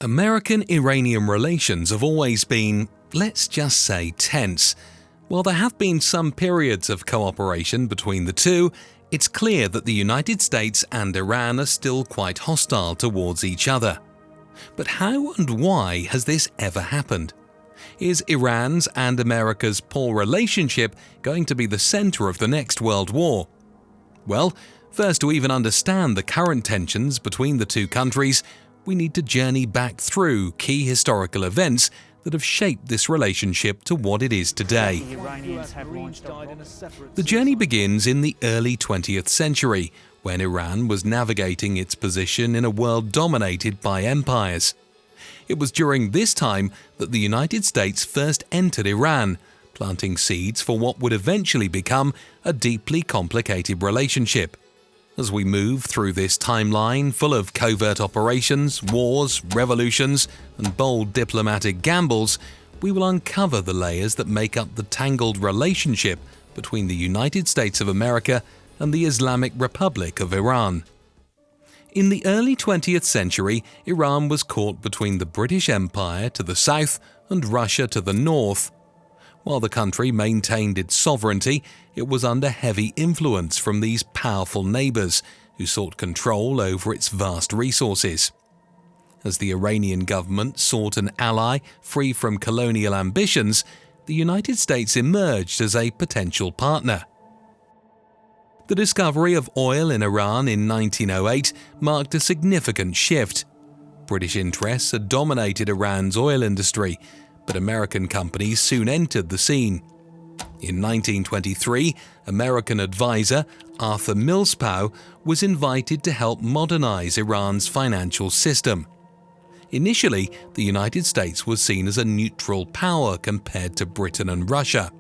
American-Iranian relations have always been, let's just say, tense. While there have been some periods of cooperation between the two, it's clear that the United States and Iran are still quite hostile towards each other. But how and why has this ever happened? Is Iran's and America's poor relationship going to be the center of the next World War? Well, first, to even understand the current tensions between the two countries, we need to journey back through key historical events that have shaped this relationship to what it is today. The journey begins in the early 20th century, when Iran was navigating its position in a world dominated by empires. It was during this time that the United States first entered Iran, planting seeds for what would eventually become a deeply complicated relationship. As we move through this timeline full of covert operations, wars, revolutions, and bold diplomatic gambles, we will uncover the layers that make up the tangled relationship between the United States of America and the Islamic Republic of Iran. In the early 20th century, Iran was caught between the British Empire to the south and Russia to the north. While the country maintained its sovereignty, it was under heavy influence from these powerful neighbors who sought control over its vast resources. As the Iranian government sought an ally free from colonial ambitions, the United States emerged as a potential partner. The discovery of oil in Iran in 1908 marked a significant shift. British interests had dominated Iran's oil industry, but American companies soon entered the scene. In 1923, American advisor Arthur Milspow was invited to help modernize Iran's financial system. Initially, the United States was seen as a neutral power compared to Britain and Russia.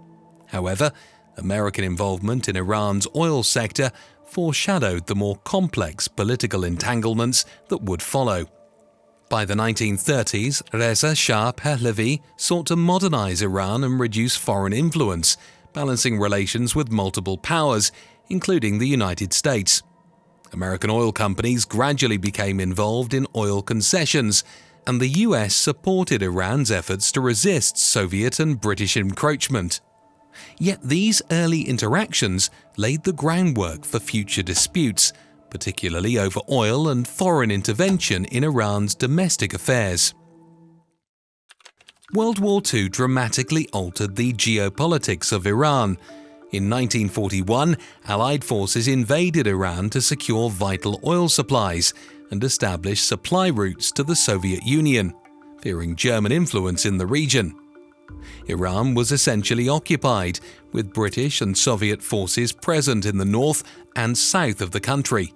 However, American involvement in Iran's oil sector foreshadowed the more complex political entanglements that would follow. By the 1930s, Reza Shah Pahlavi sought to modernize Iran and reduce foreign influence, balancing relations with multiple powers, including the United States. American oil companies gradually became involved in oil concessions, and the US supported Iran's efforts to resist Soviet and British encroachment. Yet these early interactions laid the groundwork for future disputes, particularly over oil and foreign intervention in Iran's domestic affairs. World War II dramatically altered the geopolitics of Iran. In 1941, Allied forces invaded Iran to secure vital oil supplies and establish supply routes to the Soviet Union, fearing German influence in the region. Iran was essentially occupied, with British and Soviet forces present in the north and south of the country.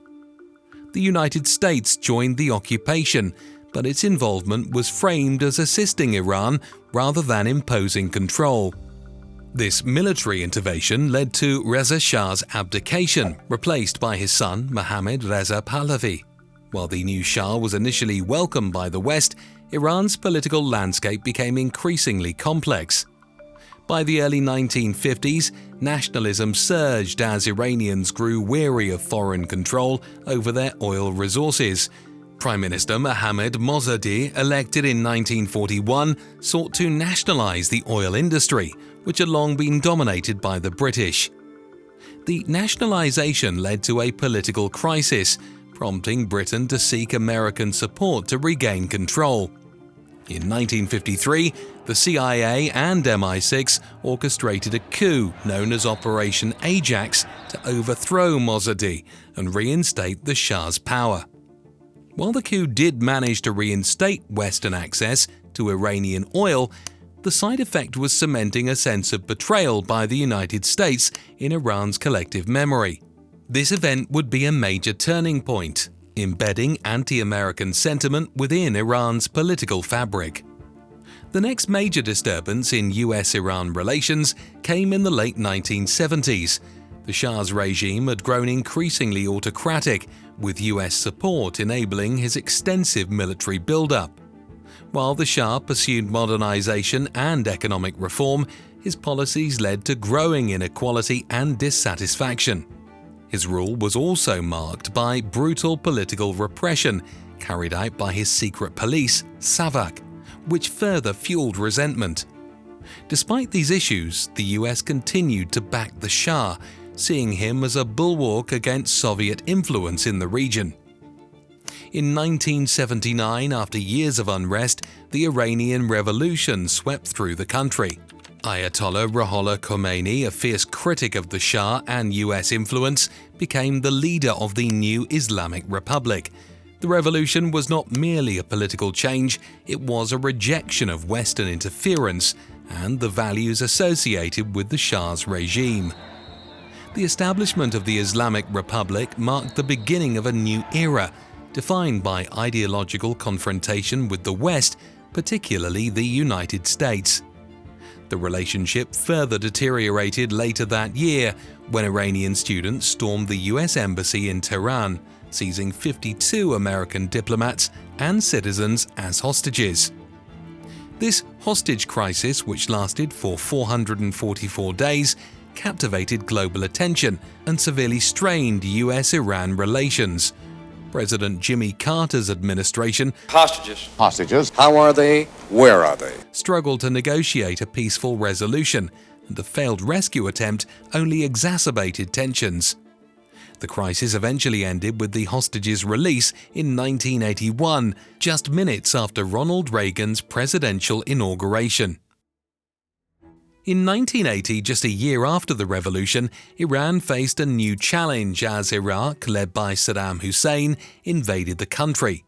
The United States joined the occupation, but its involvement was framed as assisting Iran rather than imposing control. This military intervention led to Reza Shah's abdication, replaced by his son Mohammad Reza Pahlavi. While the new Shah was initially welcomed by the West, Iran's political landscape became increasingly complex. By the early 1950s, nationalism surged as Iranians grew weary of foreign control over their oil resources. Prime Minister Mohammad Mosaddegh, elected in 1941, sought to nationalize the oil industry, which had long been dominated by the British. The nationalization led to a political crisis, prompting Britain to seek American support to regain control. In 1953, the CIA and MI6 orchestrated a coup known as Operation Ajax to overthrow Mosaddegh and reinstate the Shah's power. While the coup did manage to reinstate Western access to Iranian oil, the side effect was cementing a sense of betrayal by the United States in Iran's collective memory. This event would be a major turning point, embedding anti-American sentiment within Iran's political fabric. The next major disturbance in US-Iran relations came in the late 1970s. The Shah's regime had grown increasingly autocratic, with US support enabling his extensive military buildup. While the Shah pursued modernization and economic reform, his policies led to growing inequality and dissatisfaction. His rule was also marked by brutal political repression, carried out by his secret police, Savak, which further fueled resentment. Despite these issues, the US continued to back the Shah, seeing him as a bulwark against Soviet influence in the region. In 1979, after years of unrest, the Iranian Revolution swept through the country. Ayatollah Ruhollah Khomeini, a fierce critic of the Shah and US influence, became the leader of the new Islamic Republic. The revolution was not merely a political change, it was a rejection of Western interference and the values associated with the Shah's regime. The establishment of the Islamic Republic marked the beginning of a new era, defined by ideological confrontation with the West, particularly the United States. The relationship further deteriorated later that year when Iranian students stormed the US Embassy in Tehran, seizing 52 American diplomats and citizens as hostages. This hostage crisis, which lasted for 444 days, captivated global attention and severely strained US-Iran relations. President Jimmy Carter's administration Hostages. How are they? Where are they? struggled to negotiate a peaceful resolution, and a failed rescue attempt only exacerbated tensions. The crisis eventually ended with the hostages' release in 1981, just minutes after Ronald Reagan's presidential inauguration. In 1980, just a year after the revolution, Iran faced a new challenge as Iraq, led by Saddam Hussein, invaded the country.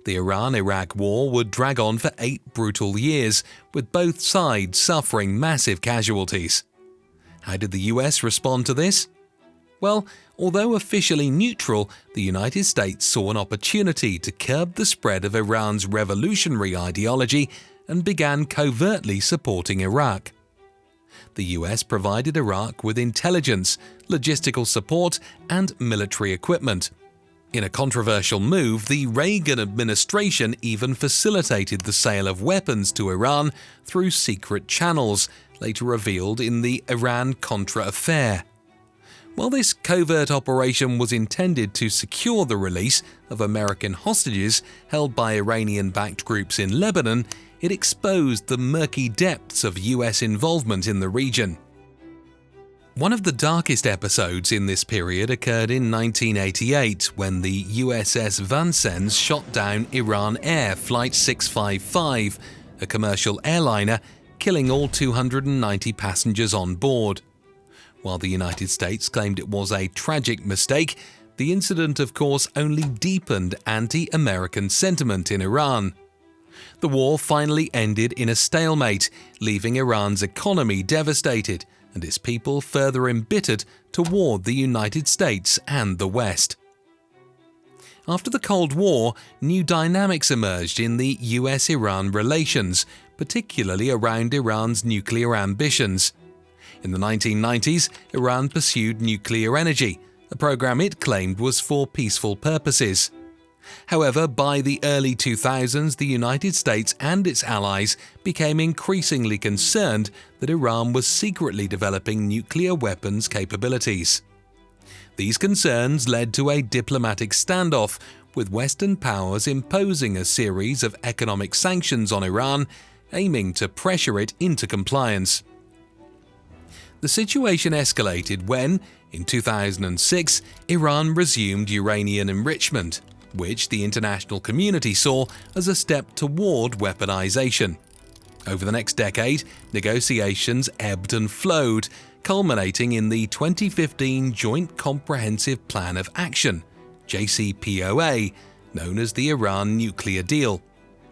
The Iran-Iraq war would drag on for 8 brutal years, with both sides suffering massive casualties. How did the US respond to this? Well, although officially neutral, the United States saw an opportunity to curb the spread of Iran's revolutionary ideology and began covertly supporting Iraq. The US provided Iraq with intelligence, logistical support, and military equipment. In a controversial move, the Reagan administration even facilitated the sale of weapons to Iran through secret channels, later revealed in the Iran-Contra affair. While this covert operation was intended to secure the release of American hostages held by Iranian-backed groups in Lebanon, it exposed the murky depths of US involvement in the region. One of the darkest episodes in this period occurred in 1988 when the USS Vincennes shot down Iran Air Flight 655, a commercial airliner, killing all 290 passengers on board. While the United States claimed it was a tragic mistake, the incident of course only deepened anti-American sentiment in Iran. The war finally ended in a stalemate, leaving Iran's economy devastated and its people further embittered toward the United States and the West. After the Cold War, new dynamics emerged in the US-Iran relations, particularly around Iran's nuclear ambitions. In the 1990s, Iran pursued nuclear energy, a program it claimed was for peaceful purposes. However, by the early 2000s, the United States and its allies became increasingly concerned that Iran was secretly developing nuclear weapons capabilities. These concerns led to a diplomatic standoff, with Western powers imposing a series of economic sanctions on Iran, aiming to pressure it into compliance. The situation escalated when, in 2006, Iran resumed uranium enrichment, which the international community saw as a step toward weaponization. Over the next decade, negotiations ebbed and flowed, culminating in the 2015 Joint Comprehensive Plan of Action, JCPOA, known as the Iran Nuclear Deal.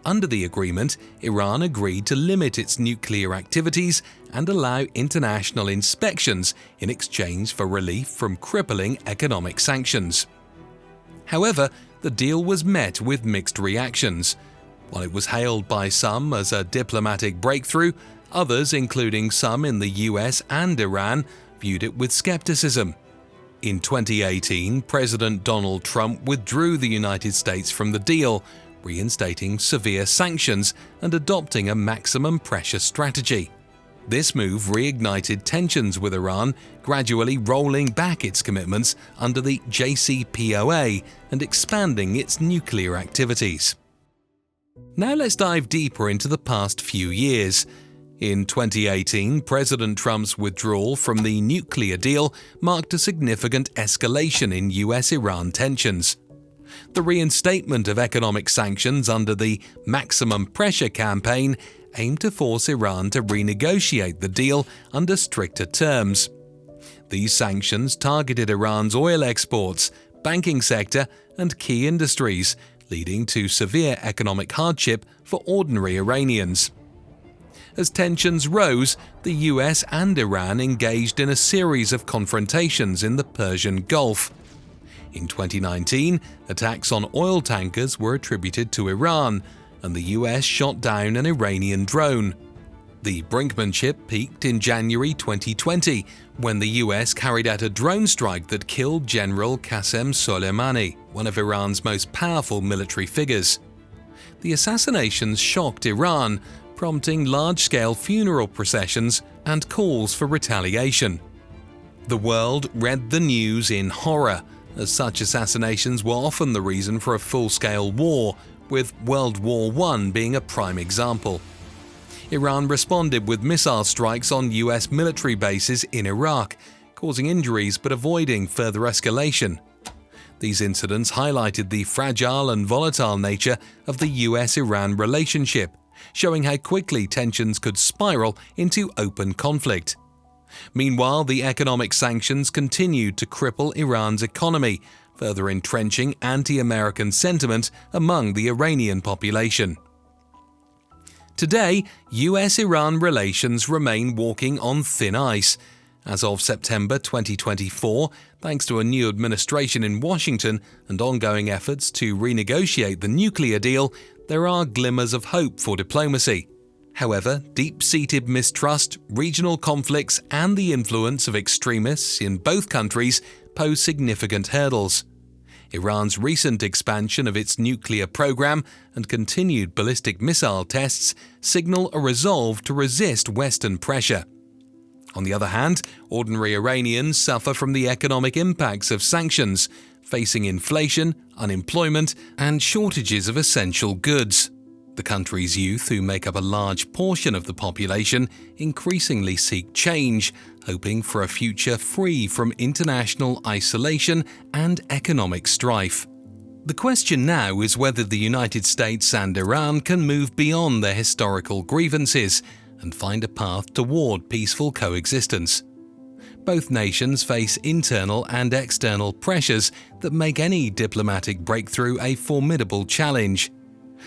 Under the agreement, Iran agreed to limit its nuclear activities and allow international inspections in exchange for relief from crippling economic sanctions. However, the deal was met with mixed reactions. While it was hailed by some as a diplomatic breakthrough, others, including some in the US and Iran, viewed it with skepticism. In 2018, President Donald Trump withdrew the United States from the deal, reinstating severe sanctions and adopting a maximum pressure strategy. This move reignited tensions with Iran, gradually rolling back its commitments under the JCPOA and expanding its nuclear activities. Now let's dive deeper into the past few years. In 2018, President Trump's withdrawal from the nuclear deal marked a significant escalation in US-Iran tensions. The reinstatement of economic sanctions under the Maximum Pressure campaign aimed to force Iran to renegotiate the deal under stricter terms. These sanctions targeted Iran's oil exports, banking sector, and key industries, leading to severe economic hardship for ordinary Iranians. As tensions rose, the US and Iran engaged in a series of confrontations in the Persian Gulf. In 2019, attacks on oil tankers were attributed to Iran, and the US shot down an Iranian drone. The brinkmanship peaked in January 2020, when the US carried out a drone strike that killed General Qasem Soleimani, one of Iran's most powerful military figures. The assassinations shocked Iran, prompting large-scale funeral processions and calls for retaliation. The world read the news in horror, as such assassinations were often the reason for a full-scale war, with World War I being a prime example. Iran responded with missile strikes on US military bases in Iraq, causing injuries but avoiding further escalation. These incidents highlighted the fragile and volatile nature of the US-Iran relationship, showing how quickly tensions could spiral into open conflict. Meanwhile, the economic sanctions continued to cripple Iran's economy, further entrenching anti-American sentiment among the Iranian population. Today, US-Iran relations remain walking on thin ice. As of September 2024, thanks to a new administration in Washington and ongoing efforts to renegotiate the nuclear deal, there are glimmers of hope for diplomacy. However, deep-seated mistrust, regional conflicts, and the influence of extremists in both countries pose significant hurdles. Iran's recent expansion of its nuclear program and continued ballistic missile tests signal a resolve to resist Western pressure. On the other hand, ordinary Iranians suffer from the economic impacts of sanctions, facing inflation, unemployment, and shortages of essential goods. The country's youth, who make up a large portion of the population, increasingly seek change, hoping for a future free from international isolation and economic strife. The question now is whether the United States and Iran can move beyond their historical grievances and find a path toward peaceful coexistence. Both nations face internal and external pressures that make any diplomatic breakthrough a formidable challenge.